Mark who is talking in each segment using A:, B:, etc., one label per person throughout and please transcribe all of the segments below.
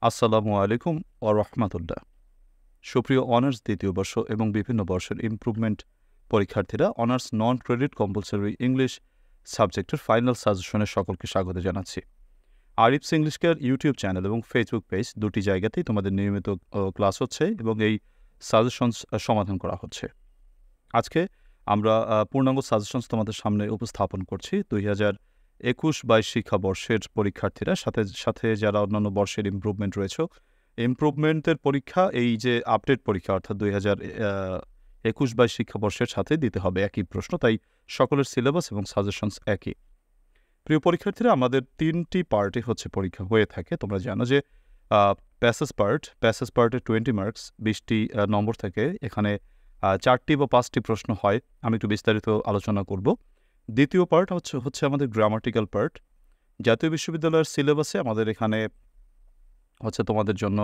A: আসসালামু আলাইকুম ওয়া রাহমাতুল্লাহ। সুপ্রিয় অনার্স দ্বিতীয় বর্ষ এবং বিভিন্ন বর্ষের ইমপ্রুভমেন্ট পরীক্ষার্থীরা honours non credit compulsory English সাবজেক্টের ফাইনাল সাজেশনে সকলকে স্বাগত জানাচ্ছি। Arif's English care YouTube channel এবং ফেসবুক পেজ দুটি জায়গাতেই তোমাদের নিয়মিত ক্লাস হচ্ছে এবং এই সাজেশনস সমাধান করা হচ্ছে। আজকে আমরা পূর্ণাঙ্গ সাজেশনস তোমাদের সামনে উপস্থাপন করছি 2021-22 শিক্ষাবর্ষের পরীক্ষার্থীরা, সাথে সাথে যারা অন্যান্য বর্ষের ইমপ্রুভমেন্ট রয়েছে। ইমপ্রুভমেন্টের পরীক্ষা এই যে আপডেট পরীক্ষা অর্থাৎ 2021-22 শিক্ষাবর্ষের সাথে দিতে হবে একই প্রশ্ন, তাই সকলের সিলেবাস এবং সাজেশনস একই। প্রিয় পরীক্ষার্থীরা, আমাদের 3টি পার্টে হচ্ছে পরীক্ষা হয়ে থাকে। তোমরা জানো যে প্যাসেজ পার্টে 20 মার্কস 20টি নম্বর থাকে। এখানে 4টি বা 5টি প্রশ্ন হয়, আমি একটু বিস্তারিত আলোচনা করব। দ্বিতীয় পার্ট হচ্ছে আমাদের গ্রামাটিক্যাল পার্ট। জাতীয় বিশ্ববিদ্যালয়ের সিলেবাসে আমাদের এখানে হচ্ছে তোমাদের জন্য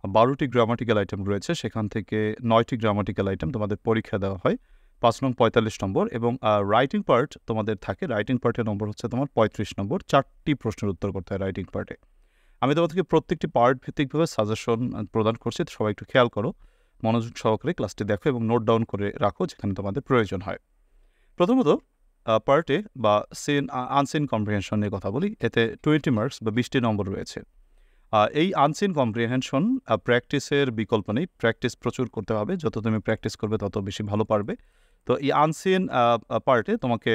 A: 12টি গ্রামাটিক্যাল আইটেম রয়েছে, সেখান থেকে 9টি গ্রামাটিক্যাল আইটেম তোমাদের পরীক্ষা দেওয়া হয়, 5 নং 45 নম্বর, এবং রাইটিং পার্ট তোমাদের থাকে। রাইটিং পার্টের নম্বর হচ্ছে তোমার 35 নম্বর। 4টি প্রশ্নের উত্তর করতে হয় রাইটিং পার্টে। আমি তোমাদেরকে প্রত্যেকটি পার্ট ভিত্তিকভাবে সাজেশন প্রদান করছি, সবাই একটু খেয়াল করো, মনোযোগ সহকারে ক্লাসটি দেখো এবং নোট ডাউন করে রাখো যেখানে তোমাদের প্রয়োজন হয়। প্রথমত পার্টে বা আনসিন কম্প্রিহেনশন নিয়ে কথা বলি। এতে 20 মার্কস বা 20টি নম্বর রয়েছে। এই আনসিন কম্প্রিহেনশন প্র্যাকটিসের বিকল্প নেই। প্র্যাকটিস প্রচুর করতে হবে, যত তুমি প্র্যাকটিস করবে তত বেশি ভালো পারবে। তো এই আনসিন পার্টে তোমাকে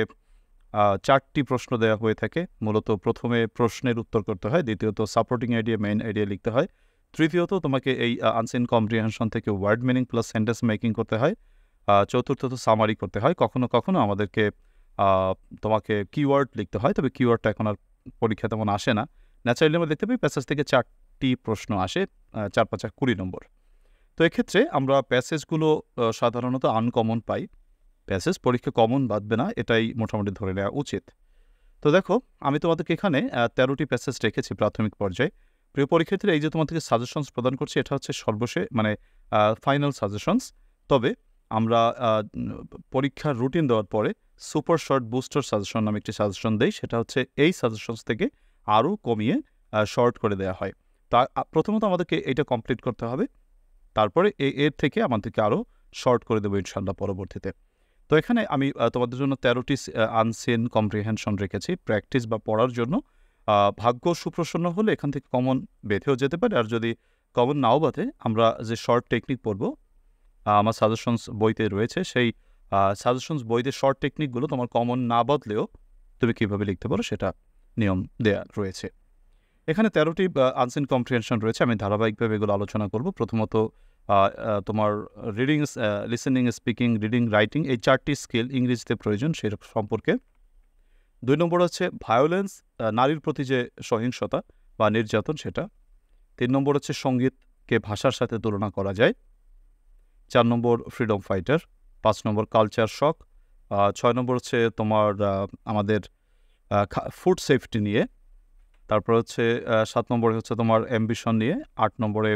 A: 4টি প্রশ্ন দেওয়া হয়ে থাকে। মূলত প্রথমে প্রশ্নের উত্তর করতে হয়, দ্বিতীয়ত সাপোর্টিং আইডিয়া, মেইন আইডিয়া লিখতে হয়, তৃতীয়ত তোমাকে এই আনসিন কম্প্রিহেনশন থেকে word meaning plus sentence making করতে হয়, চতুর্থত সামারি করতে হয়। কখনো কখনো আমাদেরকে তোমাকে কিওয়ার্ড লিখতে হয়, তবে কিওয়ার্ডটা এখন আর পরীক্ষা তেমন আসে না। ন্যাচারালি আমরা দেখতে পাই প্যাসেজ থেকে 4টি প্রশ্ন আসে, 4×5 20 নম্বর। তো এক্ষেত্রে আমরা প্যাসেজগুলো সাধারণত আনকমন পাই। প্যাসেজ পরীক্ষা কমন বাঁধবে না, এটাই মোটামুটি ধরে নেওয়া উচিত। তো দেখো, আমি তোমাদেরকে এখানে 13টি প্যাসেজ রেখেছি প্রাথমিক পর্যায়ে। প্রিয় পরীক্ষার্থীরা, এই যে তোমাদেরকে সাজেশনস প্রদান করছি, এটা হচ্ছে ফাইনাল সাজেশনস। তবে আমরা পরীক্ষার রুটিন দেওয়ার পরে সুপার শর্ট বুস্টার সাজেশন নামে একটি সাজেশন দেই। সেটা হচ্ছে এই সাজেশনস থেকে আরও কমিয়ে শর্ট করে দেওয়া হয়। তা প্রথমত আমাদেরকে এটা কমপ্লিট করতে হবে, তারপরে এর থেকে আমাদেরকে আরও শর্ট করে দেবো ইনশাল্লাহ পরবর্তীতে। তো এখানে আমি তোমাদের জন্য 13টি আনসিন কম্প্রিহেনশন রেখেছি প্র্যাকটিস বা পড়ার জন্য। ভাগ্য সুপ্রসন্ন হলে এখান থেকে কমন বেঁধেও যেতে পারে, আর যদি কমন নাও বাঁধে আমরা যে শর্ট টেকনিক পড়ব আমার সাজেশনস বইতে রয়েছে, সেই সাজেশনস বইতে শর্ট টেকনিকগুলো তোমার কমন না বাদলেও তুমি কীভাবে লিখতে পারো সেটা নিয়ম দেয়া রয়েছে। এখানে 13টি আনসিন কম্প্রিহেনশন রয়েছে, আমি ধারাবাহিকভাবে এগুলো আলোচনা করব। প্রথমত তোমার reading, listening, speaking, reading, writing, এই 4টি স্কিল ইংরেজিতে প্রয়োজন সে সম্পর্কে। 2 নম্বর হচ্ছে ভায়োলেন্স, নারীর প্রতি যে সহিংসতা বা নির্যাতন সেটা। 3 নম্বর হচ্ছে সঙ্গীতকে ভাষার সাথে তুলনা করা যায়। 4 নম্বর ফ্রিডম ফাইটার। 5 নম্বর কালচার শক। 6 নম্বর হচ্ছে তোমার আমাদের ফুড সেফটি নিয়ে। তারপর হচ্ছে 7 নম্বরে হচ্ছে তোমার অ্যাম্বিশন নিয়ে। 8 নম্বরে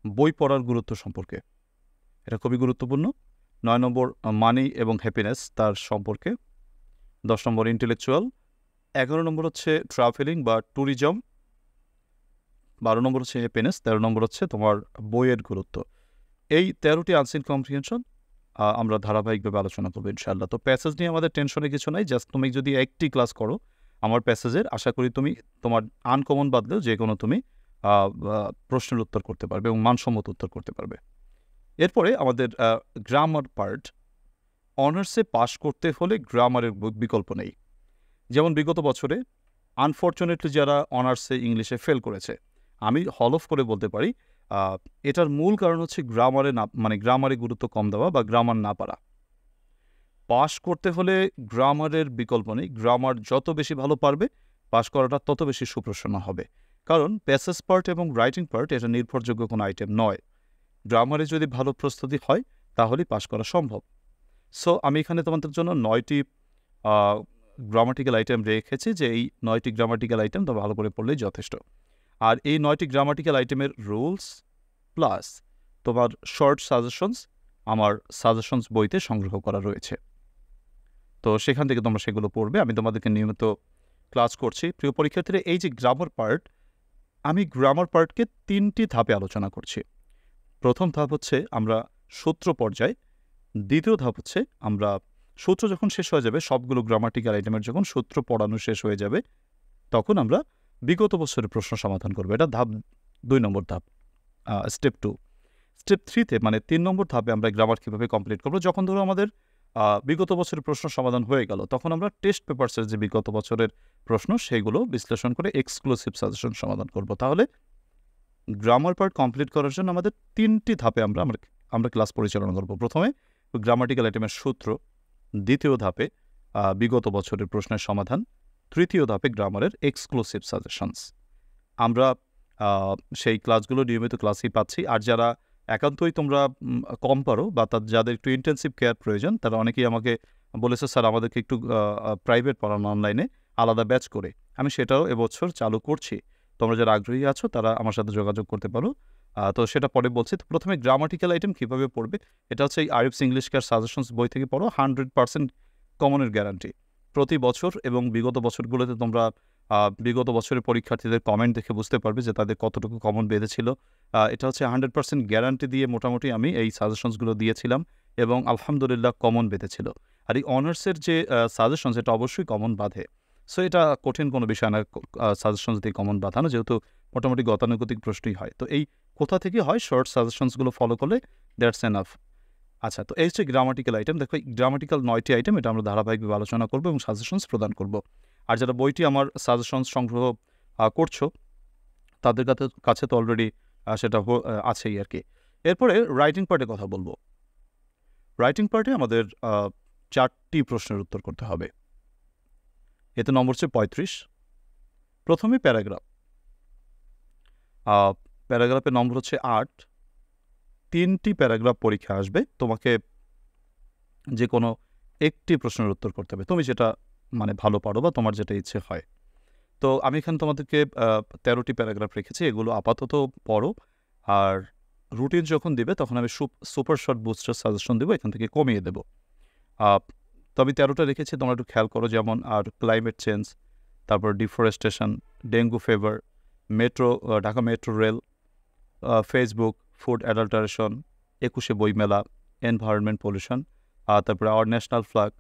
A: বই পড়ার গুরুত্ব সম্পর্কে, এটা খুবই গুরুত্বপূর্ণ। 9 নম্বর মানি এবং হ্যাপিনেস তার সম্পর্কে। 10 নম্বর ইন্টেলেকচুয়াল। 11 নম্বর হচ্ছে ট্রাভেলিং বা ট্যুরিজম। 12 নম্বর হচ্ছে হ্যাপিনেস। 13 নম্বর হচ্ছে তোমার বইয়ের গুরুত্ব। এই 13টি আনসিন কম্প্রিহেনশন আমরা ধারাবাহিকভাবে আলোচনা করবো ইনশাআল্লাহ। তো প্যাসেজ নিয়ে আমাদের টেনশনের কিছু নাই, জাস্ট তুমি যদি একটি ক্লাস করো আমার প্যাসেজের, আশা করি তুমি তোমার আনকমন বাদলেও যে কোনো তুমি প্রশ্নের উত্তর করতে পারবে এবং মানসম্মত উত্তর করতে পারবে। এরপরে আমাদের গ্রামার পার্ট। অনার্সে পাশ করতে হলে গ্রামারের বিকল্প নেই। যেমন বিগত বছরে আনফর্চুনেটলি যারা অনার্সে ইংলিশে ফেল করেছে, আমি হলফ করে বলতে পারি এটার মূল কারণ হচ্ছে গ্রামারে গুরুত্ব কম দেওয়া বা গ্রামার না পারা। পাশ করতে হলে গ্রামারের বিকল্প নেই। গ্রামার যত বেশি ভালো পারবে পাশ করাটা তত বেশি সুপ্রসন্ন হবে, কারণ প্যাসেজ পার্ট এবং রাইটিং পার্ট এটা নির্ভরযোগ্য কোনো আইটেম নয়। গ্রামারে যদি ভালো প্রস্তুতি হয় তাহলেই পাশ করা সম্ভব। সো আমি এখানে তোমাদের জন্য 9টি গ্রামাটিক্যাল আইটেম রেখেছি, যে এই 9টি গ্রামাটিক্যাল আইটেম তো ভালো করে পড়লেই যথেষ্ট। আর এই 9টি গ্রামাটিক্যাল আইটেমের রুলস প্লাস তোমার শর্ট সাজেশনস আমার সাজেশনস বইতে সংগ্রহ করা রয়েছে। তো সেখান থেকে তোমরা সেগুলো পড়বে, আমি তোমাদেরকে নিয়মিত ক্লাস করছি। প্রিয় পরীক্ষার্থীরা, এই যে গ্রামার পার্ট আমি গ্রামার পার্টকে 3টি ধাপে আলোচনা করছি। প্রথম ধাপ হচ্ছে আমরা সূত্র পর্যায়, দ্বিতীয় ধাপ হচ্ছে আমরা সূত্র যখন শেষ হয়ে যাবে, সবগুলো গ্রামাটিক্যাল আইটেমের যখন সূত্র পড়ানো শেষ হয়ে যাবে, তখন আমরা বিগত বছরের প্রশ্ন সমাধান করবো। এটা ধাপ 2 নম্বর ধাপ, স্টেপ 2। স্টেপ 3তে মানে 3 নম্বর ধাপে আমরা গ্রামার কীভাবে কমপ্লিট করবো, যখন ধরো আমাদের বিগত বছরের প্রশ্ন সমাধান হয়ে গেল, তখন আমরা টেস্ট পেপারসের যে বিগত বছরের প্রশ্ন সেগুলো বিশ্লেষণ করে এক্সক্লুসিভ সাজেশন সমাধান করব। তাহলে গ্রামার পার্ট কমপ্লিট করার জন্য আমাদের 3টি ধাপে আমরা ক্লাস পরিচালনা করব। প্রথমে গ্রামাটিক্যাল আইটেমের সূত্র, দ্বিতীয় ধাপে বিগত বছরের প্রশ্নের সমাধান, তৃতীয় ধাপে গ্রামারের এক্সক্লুসিভ সাজেশনস। আমরা সেই ক্লাসগুলো নিয়মিত ক্লাসেই পাচ্ছি। আর যারা একান্তই তোমরা কম পারো বা যাদের একটু ইন্টেন্সিভ কেয়ার প্রয়োজন, তারা অনেকেই আমাকে বলেছে, স্যার আমাদেরকে একটু প্রাইভেট পড়ানো অনলাইনে আলাদা ব্যাচ করে। আমি সেটাও এবছর চালু করছি। তোমরা যারা আগ্রহী আছো তারা আমার সাথে যোগাযোগ করতে পারো। তো সেটা পরে বলছি। তো প্রথমে গ্রামাটিক্যাল আইটেম কীভাবে পড়বে, এটা হচ্ছে এই আরিফস ইংলিশ কেয়ার সাজেশনস বই থেকে পড়ো। 100% কমনের গ্যারান্টি। প্রতি বছর এবং বিগত বছরগুলোতে তোমরা বিগত বছরের পরীক্ষার্থীদের কমেন্ট দেখে বুঝতে পারবে যে তাদের কতটুকু কমন বেঁধেছিল। এটা হচ্ছে 100% গ্যারান্টি দিয়ে মোটামুটি আমি এই সাজেশনসগুলো দিয়েছিলাম এবং আলহামদুলিল্লাহ কমন বেঁধেছিল। আর এই অনার্সের যে সাজেশনস, এটা অবশ্যই কমন বাঁধে। সো এটা কঠিন কোনো বিষয় না সাজেশনস দিয়ে কমন বাঁধানো, যেহেতু মোটামুটি গতানুগতিক প্রশ্নই হয়। তো এই কোথা থেকে হয়, শর্ট সাজেশনসগুলো ফলো করলে দ্যাটস এনাফ। আচ্ছা, তো এই হচ্ছে গ্রামাটিক্যাল আইটেম। দেখো, গ্রামাটিক্যাল 9টি আইটেম, এটা আমরা ধারাবাহিকভাবে আলোচনা করবো এবং সাজেশনস প্রদান করব। আর যারা বইটি আমার সাজেশনস সংগ্রহ করছো, তাদের কাছে তো অলরেডি সেটা আছেই আর কি। এরপরে রাইটিং পার্টে কথা বলবো। রাইটিং পার্টে আমাদের 4টি প্রশ্নের উত্তর করতে হবে। এতে নম্বর হচ্ছে 35। প্রথমে প্যারাগ্রাফ। প্যারাগ্রাফের নম্বর হচ্ছে 8। 3টি প্যারাগ্রাফ পরীক্ষা আসবে, তোমাকে যে কোনো একটি প্রশ্নের উত্তর করতে হবে, তুমি যেটা মানে ভালো পারো বা তোমার যেটা ইচ্ছে হয়। তো আমি এখানে তোমাদেরকে 13টি প্যারাগ্রাফ রেখেছি, এগুলো আপাতত পড়ো। আর রুটিন যখন দিবে তখন আমি সুপার শর্ট বুস্টার সাজেশন দেবো, এখান থেকে কমিয়ে দেবো। তো আমি 13টা রেখেছি, তোমরা একটু খেয়াল করো। যেমন আর ক্লাইমেট চেঞ্জ, তারপর deforestation, dengue fever, Dhaka metro rail, Facebook, food adulteration, 21শে বইমেলা, এনভায়রনমেন্ট পলিউশন, তারপরে our national flag,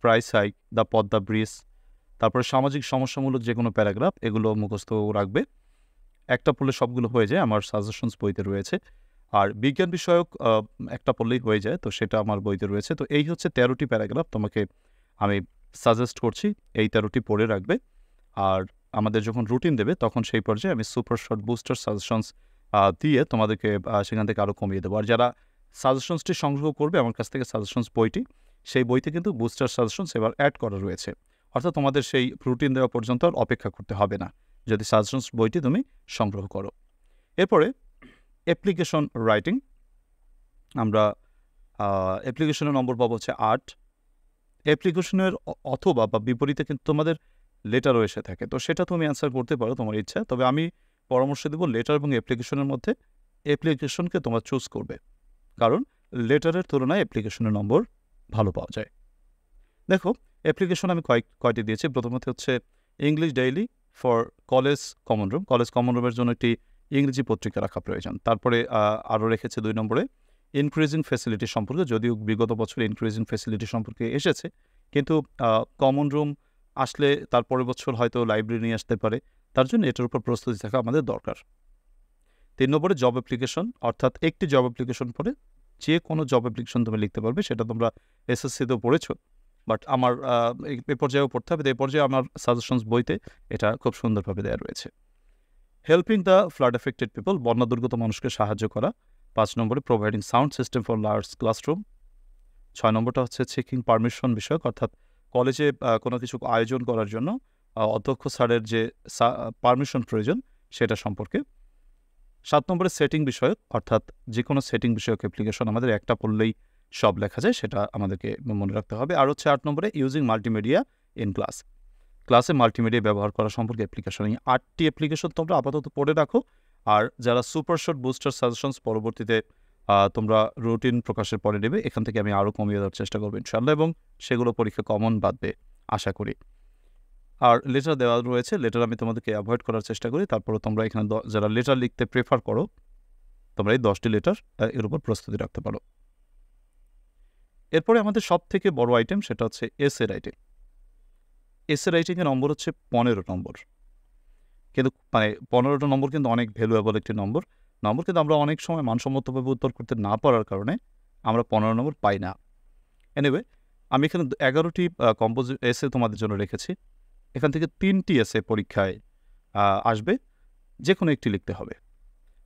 A: price hike, the Padma bridge, তারপরে সামাজিক সমস্যামূলক যে কোনো প্যারাগ্রাফ, এগুলো মুখস্থ রাখবে। একটা পড়লে সবগুলো হয়ে যায়, আমার সাজেশনস বইতে রয়েছে। আর বিজ্ঞান বিষয়ক একটা পড়লেই হয়ে যায়, তো সেটা আমার বইতে রয়েছে। তো এই হচ্ছে 13টি প্যারাগ্রাফ তোমাকে আমি সাজেস্ট করছি, এই 13টি পড়ে রাখবে। আর আমাদের যখন রুটিন দেবে তখন সেই পর্যায়ে আমি সুপার শর্ট বুস্টার সাজেশনস দিয়ে তোমাদেরকে সেখান থেকে আরও কমিয়ে দেবো। আর যারা সাজেশনসটি সংগ্রহ করবে আমার কাছ থেকে, সাজেশনস বইটি, সেই বইতে কিন্তু বুস্টার সাজেশনস এবার অ্যাড করা রয়েছে। অর্থাৎ তোমাদের সেই রুটিন দেওয়া পর্যন্ত আর অপেক্ষা করতে হবে না যদি সাজেশনস বইটি তুমি সংগ্রহ করো। এরপরে অ্যাপ্লিকেশন রাইটিং। আমরা অ্যাপ্লিকেশনের নম্বর পাবো হচ্ছে 8। অ্যাপ্লিকেশনের অথবা বা বিপরীতে কিন্তু তোমাদের লেটারও এসে থাকে, তো সেটা তুমি অ্যান্সার করতে পারো তোমার ইচ্ছা। তবে আমি পরামর্শ দেবো লেটার এবং অ্যাপ্লিকেশনের মধ্যে অ্যাপ্লিকেশনকে তোমরা চুজ করবে, কারণ লেটারের তুলনায় অ্যাপ্লিকেশনের নম্বর ভালো পাওয়া যায়। দেখো, অ্যাপ্লিকেশন আমি কয়টি দিয়েছি। প্রথমত হচ্ছে English daily for college common room. College common রুমের জন্য একটি ইংরেজি পত্রিকা রাখা প্রয়োজন। তারপরে আরও রেখেছে 2 নম্বরে ইনক্রিজিং ফ্যাসিলিটি সম্পর্কে। যদিও বিগত বছরে ইনক্রিজিং ফ্যাসিলিটি সম্পর্কে এসেছে, কিন্তু কমন রুম আসলে তার পরের বছর হয়তো লাইব্রেরি নিয়ে আসতে পারে, তার জন্য এটার উপর প্রস্তুতি থাকা আমাদের দরকার। 3 নম্বরে জব অ্যাপ্লিকেশন, অর্থাৎ একটি জব অ্যাপ্লিকেশন পড়ে যে কোনো জব অ্যাপ্লিকেশন তুমি লিখতে পারবে। সেটা তোমরা এসএসসিতেও পড়েছো, বাট আমার এই পর্যায়েও পড়তে হবে। এই পর্যায়ে আমার সাজেশনস বইতে এটা খুব সুন্দরভাবে দেওয়া রয়েছে। Helping the flood affected people, বন্যা দুর্গত মানুষকে সাহায্য করা। 5 নম্বরে providing sound system for large classroom. 6 নম্বরটা হচ্ছে চেকিং পারমিশন বিষয়ক, অর্থাৎ কলেজে কোনো কিছু আয়োজন করার জন্য অধ্যক্ষ স্যারের যে পারমিশন প্রয়োজন সেটা সম্পর্কে। 7 নম্বরে সেটিং বিষয়ক, অর্থাৎ যে কোনো সেটিং বিষয়ক অ্যাপ্লিকেশন আমাদের একটা পড়লেই সব লেখা যায়, সেটা আমাদেরকে মনে রাখতে হবে। আর হচ্ছে 8 নম্বরে ইউজিং মাল্টিমিডিয়া ইন ক্লাস, ক্লাসে মাল্টিমিডিয়া ব্যবহার করা সম্পর্কে অ্যাপ্লিকেশন। এই 8টি অ্যাপ্লিকেশন তোমরা আপাতত পড়ে রাখো। আর যারা সুপার শর্ট বুস্টার সাজেশনস পরবর্তীতে তোমরা রুটিন প্রকাশের পরে নেবে, এখান থেকে আমি আরও কমিয়ে দেওয়ার চেষ্টা করবো ইনশাআল্লাহ, এবং সেগুলো পরীক্ষা কমন বাঁধবে আশা করি। আর লেটার দেওয়া রয়েছে, লেটার আমি তোমাদেরকে অ্যাভয়েড করার চেষ্টা করি। তারপরে তোমরা এখানে যারা লেটার লিখতে প্রেফার করো, তোমরা এই 10টি লেটার এর উপর প্রস্তুতি রাখতে পারো। এরপরে আমাদের সব থেকে বড় আইটেম, সেটা হচ্ছে এসে রাইটিং। এসে রাইটিংয়ের নম্বর হচ্ছে 15 নম্বর। কিন্তু 15টা নম্বর কিন্তু অনেক ভ্যালুয়েবল একটি নম্বর, কিন্তু আমরা অনেক সময় মানসম্মতভাবে উত্তর করতে না পারার কারণে আমরা 15 নম্বর পাই না। এনিওয়ে, আমি এখানে 11টি এসে তোমাদের জন্য রেখেছি। এখান থেকে 3টি এসে পরীক্ষায় আসবে, যে কোনো একটি লিখতে হবে।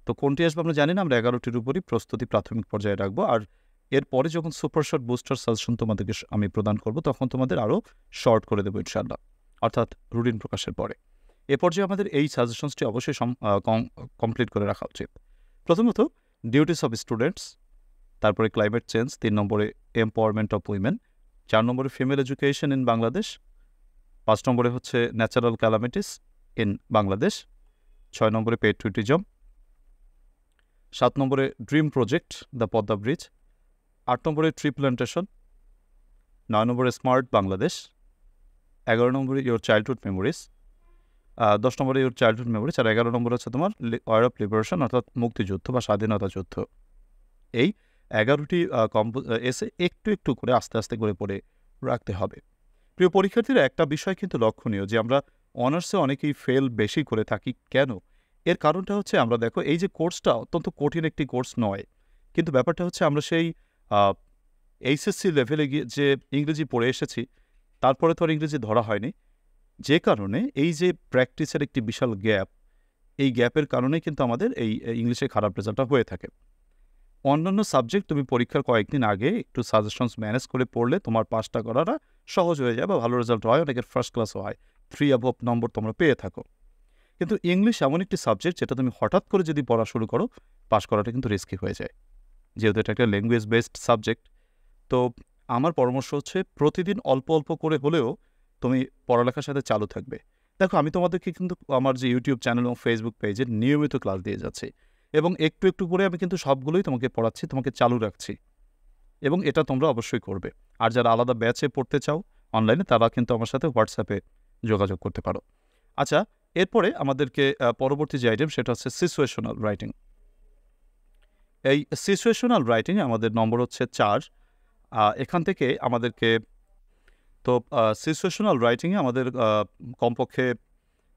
A: তো কোনটি আসবে আমরা জানি না, আমরা 11টির উপরই প্রস্তুতি প্রাথমিক পর্যায়ে রাখবো। আর এরপরে যখন সুপার শর্ট বুস্টার সাজেশন তোমাদেরকে আমি প্রদান করব, তখন তোমাদের আরও শর্ট করে দেবো ইনশাআল্লাহ, অর্থাৎ রুটিন প্রকাশের পরে। এ পর্যায়ে আমাদের এই সাজেশনসটি অবশ্যই কমপ্লিট করে রাখা উচিত। প্রথমত ডিউটিস অফ স্টুডেন্টস, তারপরে ক্লাইমেট চেঞ্জ, 3 নম্বরে এম্পাওয়ারমেন্ট অফ উইমেন, 4 নম্বরে ফিমেল এডুকেশন ইন বাংলাদেশ, 5 নম্বরে হচ্ছে ন্যাচারাল ক্যালামিটিস ইন বাংলাদেশ, 6 নম্বরে পেট্রিয়টিজম, 7 নম্বরে dream project the Padma bridge, 8 নম্বরে ট্রি প্ল্যান্টেশন, 9 নম্বরে স্মার্ট বাংলাদেশ, 11 নম্বরে ইয়োর চাইল্ডহুড মেমোরিজ, 10 নম্বরে ইয়োর চাইল্ডহুড মেমোরিজ, আর 11 নম্বরে হচ্ছে তোমার ওয়ার অফ লিবারেশন, অর্থাৎ মুক্তিযুদ্ধ বা স্বাধীনতা যুদ্ধ। এই 11টি এসে একটু একটু করে আস্তে আস্তে করে পড়ে রাখতে হবে। প্রিয় পরীক্ষার্থীরা, একটা বিষয় কিন্তু লক্ষণীয় যে আমরা অনার্সে অনেকেই ফেল বেশি করে থাকি। কেন? এর কারণটা হচ্ছে, আমরা দেখো এই যে কোর্সটা অত্যন্ত কঠিন একটি কোর্স নয়, কিন্তু ব্যাপারটা হচ্ছে আমরা সেই এইচএসসি লেভেলে গিয়ে যে ইংরেজি পড়ে এসেছি, তারপরে তো আর ইংরেজি ধরা হয়নি, যে কারণে এই যে প্র্যাকটিসের একটি বিশাল গ্যাপ, এই গ্যাপের কারণেই কিন্তু আমাদের এই ইংলিশে খারাপ রেজাল্টটা হয়ে থাকে। অন্যান্য সাবজেক্ট তুমি পরীক্ষার কয়েকদিন আগে একটু সাজেশনস ম্যানেজ করে পড়লে তোমার পাসটা করাটা সহজ হয়ে যায় বা ভালো রেজাল্ট হয়, অনেকের ফার্স্ট ক্লাসও হয়, 3 অ্যাবভ নম্বর তোমরা পেয়ে থাকো। কিন্তু ইংলিশ এমন একটি সাবজেক্ট যেটা তুমি হঠাৎ করে যদি পড়া শুরু করো, পাস করাটা কিন্তু রিস্কি হয়ে যায়, যেহেতু এটা একটা ল্যাঙ্গুয়েজ বেসড সাবজেক্ট। তো আমার পরামর্শ হচ্ছে, প্রতিদিন অল্প অল্প করে হলেও তুমি পড়ালেখার সাথে চালু থাকবে। দেখো, আমি তোমাদেরকে কিন্তু আমার যে ইউটিউব চ্যানেল এবং ফেসবুক পেজে নিয়মিত ক্লাস দিয়ে যাচ্ছি, এবং একটু একটু করে আমি কিন্তু সবগুলোই তোমাকে পড়াচ্ছি, তোমাকে চালু রাখছি, এবং এটা তোমরা অবশ্যই করবে। আর যারা আলাদা ব্যাচে পড়তে চাও অনলাইনে, তারা কিন্তু আমার সাথে হোয়াটসঅ্যাপে যোগাযোগ করতে পারো। আচ্ছা, এরপরে আমাদেরকে পরবর্তী যে আইটেম, সেটা হচ্ছে সিচুয়েশনাল রাইটিং। এই সিচুয়েশনাল রাইটিংয়ে আমাদের নম্বর হচ্ছে 4। এখান থেকে আমাদেরকে তো সিচুয়েশনাল রাইটিংয়ে আমাদের কমপক্ষে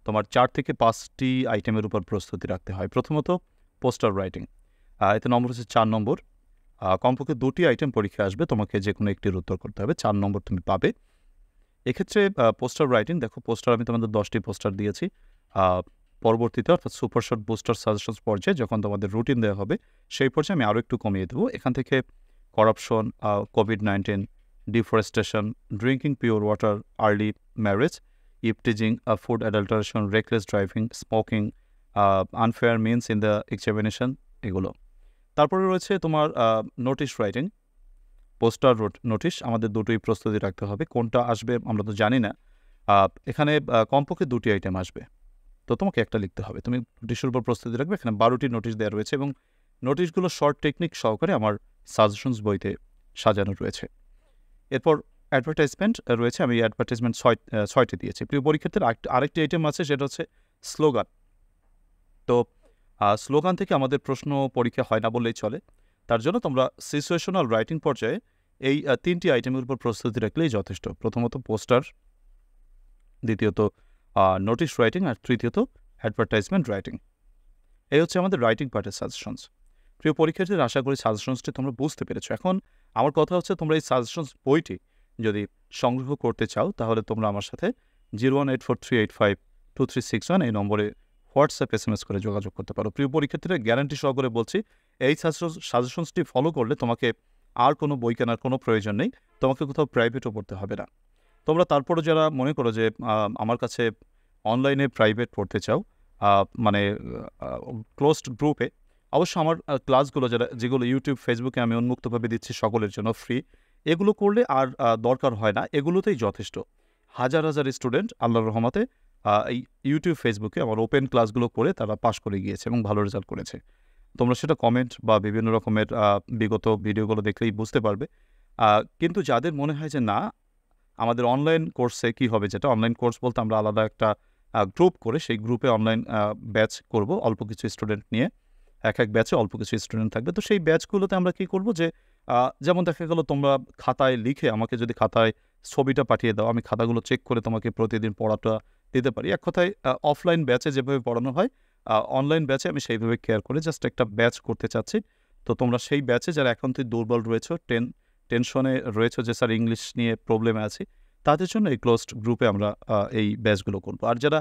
A: তোমার 4 থেকে 5টি আইটেমের উপর প্রস্তুতি রাখতে হয়। প্রথমত পোস্টার রাইটিং, এতে নম্বর হচ্ছে 4 নম্বর। কমপক্ষে 2টি আইটেম পরীক্ষা আসবে, তোমাকে যে কোনো একটির উত্তর করতে হবে, 4 নম্বর তুমি পাবে। এক্ষেত্রে পোস্টার রাইটিং, দেখো পোস্টার আমি তোমাদের 10টি পোস্টার দিয়েছি। পরবর্তীতে অর্থাৎ সুপার শর্ট বুস্টার সাজেশনস পর্যায়ে যখন তোমাদের রুটিন দেওয়া হবে, সেই পর্যায়ে আমি আরও একটু কমিয়ে দেবো। এখান থেকে corruption, COVID-19, deforestation, drinking pure water, early marriage, eve teasing, food adulteration, reckless driving, smoking, unfair means in the examination, এগুলো। তারপরে রয়েছে তোমার নোটিশ রাইটিং, পোস্টার নোটিশ, আমাদের দুটোই প্রস্তুতি রাখতে হবে। কোনটা আসবে আমরা তো জানি না। এখানে কমপক্ষে 2টি আইটেম আসবে, তো তোমাকে একটা লিখতে হবে। তুমি নোটিশের উপর প্রস্তুতি রাখবে। এখানে 12টি নোটিশ দেওয়া রয়েছে, এবং নোটিশগুলো শর্ট টেকনিক সহকারে আমার সাজেশনস বইতে সাজানো রয়েছে। এরপর অ্যাডভার্টাইজমেন্ট রয়েছে, আমি অ্যাডভার্টাইজমেন্ট 6টি দিয়েছি। প্রিয় পরীক্ষার্থীর আরেকটি আইটেম আছে, সেটা হচ্ছে স্লোগান। তো স্লোগান থেকে আমাদের প্রশ্ন পরীক্ষা হয় না বললেই চলে। তার জন্য তোমরা সিচুয়েশনাল রাইটিং পর্যায়ে এই 3টি আইটেমের উপর প্রস্তুতি রাখলেই যথেষ্ট। প্রথমত পোস্টার, দ্বিতীয়ত নোটিশ রাইটিং, আর তৃতীয়ত অ্যাডভার্টাইজমেন্ট রাইটিং। এই হচ্ছে আমাদের রাইটিং পার্টের সাজেশনস। প্রিয় পরীক্ষার্থীদের, আশা করি সাজেশনসটি তোমরা বুঝতে পেরেছো। এখন আমার কথা হচ্ছে, তোমরা এই সাজেশনস বইটি যদি সংগ্রহ করতে চাও, তাহলে তোমরা আমার সাথে 01843852361 এই নম্বরে হোয়াটসঅ্যাপ SMS করে যোগাযোগ করতে পারো। প্রিয় পরীক্ষার্থীরা, গ্যারান্টি সহকারে বলছি, এই সাজেশনসটি ফলো করলে তোমাকে আর কোনো বই কেনার কোনো প্রয়োজন নেই, তোমাকে কোথাও প্রাইভেটও পড়তে হবে না। তোমরা তারপরে যারা মনে করো যে আমার কাছে অনলাইনে প্রাইভেট পড়তে চাও, মানে ক্লোজড গ্রুপে, অবশ্য আমার ক্লাসগুলো যেগুলো ইউটিউব ফেসবুকে আমি উন্মুক্তভাবে দিচ্ছি সকলের জন্য ফ্রি, এগুলো করলে আর দরকার হয় না, এগুলোতেই যথেষ্ট। হাজার হাজার স্টুডেন্ট আল্লাহর রহমতে এই ইউটিউব ফেসবুকে আমার ওপেন ক্লাসগুলো করে তারা পাশ করে গিয়েছে এবং ভালো রেজাল্ট করেছে। তোমরা সেটা কমেন্ট বা বিভিন্ন রকমের বিগত ভিডিওগুলো দেখলেই বুঝতে পারবে। কিন্তু যাদের মনে হয় যে না, আমাদের অনলাইন কোর্সে কি হবে, যেটা অনলাইন কোর্স বলতে আমরা আলাদা একটা গ্রুপ করে সেই গ্রুপে অনলাইন ব্যাচ করব অল্প কিছু স্টুডেন্ট নিয়ে। এক ব্যাচে অল্প কিছু স্টুডেন্ট থাকবে। তো সেই ব্যাচগুলোতে আমরা কি করব যে যেমন দেখা গেল তোমরা খাতায় লিখে আমাকে যদি খাতায় ছবিটা পাঠিয়ে দাও, আমি খাতাগুলো চেক করে তোমাকে প্রতিদিন পড়াটা দিতে পারি। এক কথায় অফলাইন ব্যাচে যেভাবে পড়ানো হয় অনলাইন ব্যাচে আমি সেইভাবে কেয়ার করে জাস্ট একটা ব্যাচ করতে চাচ্ছি। তো তোমরা সেই ব্যাচে যারা এখন থেকে দুর্বল রয়েছো, টেনশনে রয়েছো যে স্যার ইংলিশ নিয়ে প্রবলেমে আছি, তাদের জন্য এই ক্লোজড গ্রুপে আমরা এই ব্যাচগুলো করবো। আর যারা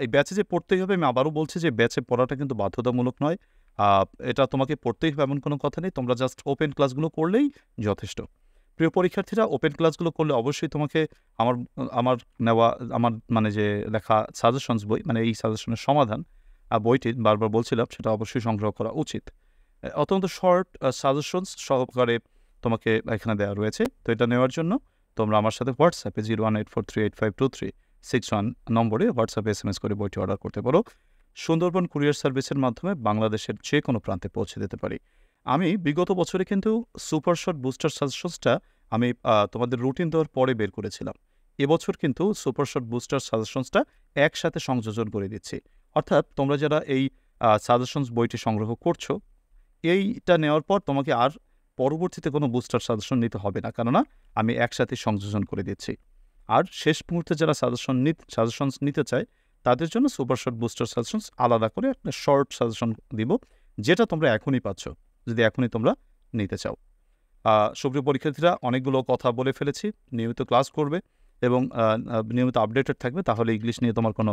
A: এই ব্যাচে যে পড়তেই হবে, আমি আবারও বলছি যে ব্যাচে পড়াটা কিন্তু বাধ্যতামূলক নয়। এটা তোমাকে পড়তেই হবে এমন কোনো কথা নেই। তোমরা জাস্ট ওপেন ক্লাসগুলো করলেই যথেষ্ট। প্রিয় পরীক্ষার্থীরা, ওপেন ক্লাসগুলো করলে অবশ্যই তোমাকে আমার আমার নেওয়া আমার মানে যে লেখা সাজেশনস বই, মানে এই সাজেশনের সমাধান বইটি বারবার বলছিলাম, সেটা অবশ্যই সংগ্রহ করা উচিত। অত্যন্ত শর্ট সাজেশনস সহকারে তোমাকে এখানে দেওয়া রয়েছে। তো এটা নেওয়ার জন্য তোমরা আমার সাথে হোয়াটসঅ্যাপে 01843852361 নম্বরে হোয়াটসঅ্যাপে SMS করে বইটি অর্ডার করতে পারো। সুন্দরবন কুরিয়ার সার্ভিসের মাধ্যমে বাংলাদেশের যে কোনো প্রান্তে পৌঁছে দিতে পারি। আমি বিগত বছরে কিন্তু সুপার শর্ট বুস্টার সাজেশনসটা আমি তোমাদের রুটিন দেওয়ার পরে বের করেছিলাম। এবছর কিন্তু সুপার শর্ট বুস্টার সাজেশনসটা একসাথে সংযোজন করে দিচ্ছি। অর্থাৎ তোমরা যারা এই সাজেশনস বইটি সংগ্রহ করছো, এইটা নেওয়ার পর তোমাকে আর পরবর্তীতে কোনো বুস্টার সাজেশন নিতে হবে না, কেননা আমি একসাথে সংযোজন করে দিচ্ছি। আর শেষ মুহূর্তে যারা সাজেশনস নিতে চায় তাদের জন্য সুপার শর্ট বুস্টার সাজেশনস আলাদা করে একটা শর্ট সাজেশন দিব, যেটা তোমরা এখনই পাচ্ছ যদি এখনই তোমরা নিতে চাও। সুপ্রিয় পরীক্ষার্থীরা, অনেকগুলো কথা বলে ফেলেছি। নিয়মিত ক্লাস করবে এবং নিয়মিত আপডেটেড থাকবে, তাহলে ইংলিশ নিয়ে তোমার কোনো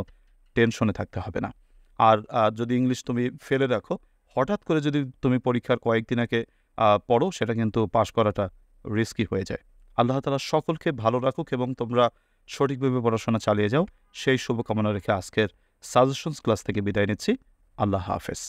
A: টেনশনে থাকতে হবে না। আর যদি ইংলিশ তুমি ফেলে রাখো, হঠাৎ করে যদি তুমি পরীক্ষার কয়েকদিন আগে পড়ো, সেটা কিন্তু পাশ করাটা রিস্কি হয়ে যায়। আল্লাহ তাআলা সকলকে ভালো রাখুক এবং তোমরা সঠিকভাবে পড়াশোনা চালিয়ে যাও, সেই শুভকামনা রেখে আজকের সাজেশনস ক্লাস থেকে বিদায় নিচ্ছি। আল্লাহ হাফেজ।